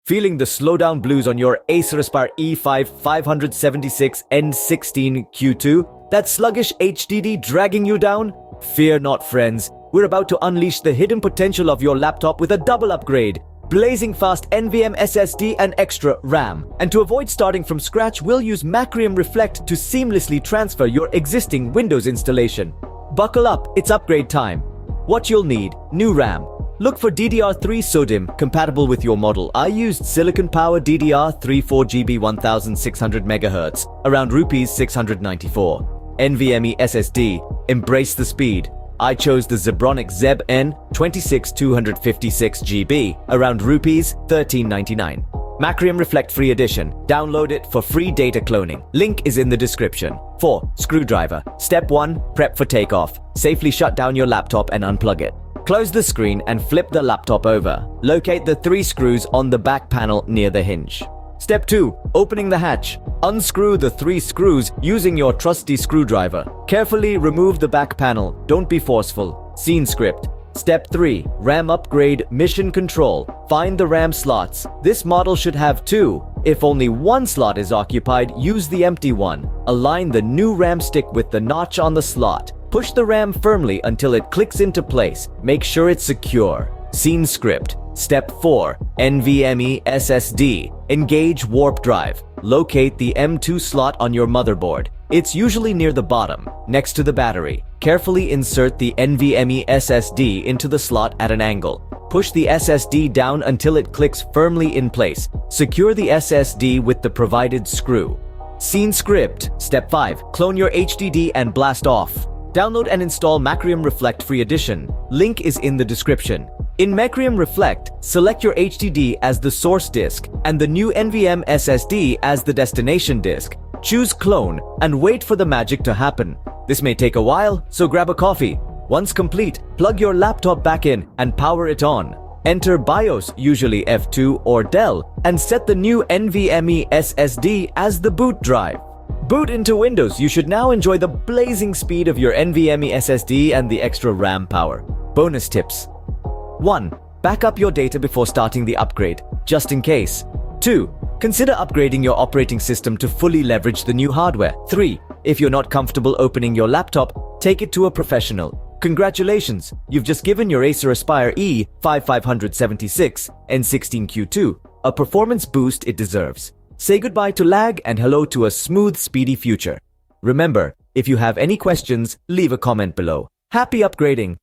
Feeling the slowdown blues on your Acer E5-576 N16Q2? That sluggish HDD dragging you down? Fear not, friends. We're about to unleash the hidden potential of your laptop with a double upgrade. Blazing fast NVMe SSD and extra RAM. And to avoid starting from scratch, we'll use Macrium Reflect to seamlessly transfer your existing Windows installation. Buckle up, it's upgrade time. What you'll need: new RAM. Look for DDR3 SODIMM compatible with your model. I used Silicon Power DDR3 4GB 1600 MHz, around Rs 694. NVMe SSD, embrace the speed. I chose the Zebronic Zeb N26256GB, around Rs 1399. Macrium Reflect Free Edition. Download it for free data cloning. Link is in the description. 4. Screwdriver. Step 1. Prep for takeoff. Safely shut down your laptop and unplug it. Close the screen and flip the laptop over. Locate the 3 screws on the back panel near the hinge. Step 2. Opening the hatch. Unscrew the 3 screws using your trusty screwdriver. Carefully remove the back panel. Don't be forceful. Scene script. Step 3. RAM upgrade mission control. Find the RAM slots. This model should have 2. If only 1 slot is occupied, use the empty one. Align the new RAM stick with the notch on the slot. Push the RAM firmly until it clicks into place. Make sure it's secure. Scene script. Step 4. NVMe SSD. Engage warp drive. Locate the M2 slot on your motherboard. It's usually near the bottom, next to the battery. Carefully insert the NVMe SSD into the slot at an angle. Push the SSD down until it clicks firmly in place. Secure the SSD with the provided screw. Scene script. Step 5. Clone your HDD and blast off. Download and install Macrium Reflect Free Edition. Link is in the description. In Macrium Reflect, select your HDD as the source disk and the new NVMe SSD as the destination disk. Choose Clone and wait for the magic to happen. This may take a while, so grab a coffee. Once complete, plug your laptop back in and power it on. Enter BIOS, usually F2 or Dell, and set the new NVMe SSD as the boot drive. Boot into Windows. You should now enjoy the blazing speed of your NVMe SSD and the extra RAM power. Bonus tips. 1. Back up your data before starting the upgrade, just in case. 2. Consider upgrading your operating system to fully leverage the new hardware. 3. If you're not comfortable opening your laptop, take it to a professional. Congratulations! You've just given your Acer E5-576 N16Q2 a performance boost it deserves. Say goodbye to lag and hello to a smooth, speedy future. Remember, if you have any questions, leave a comment below. Happy upgrading!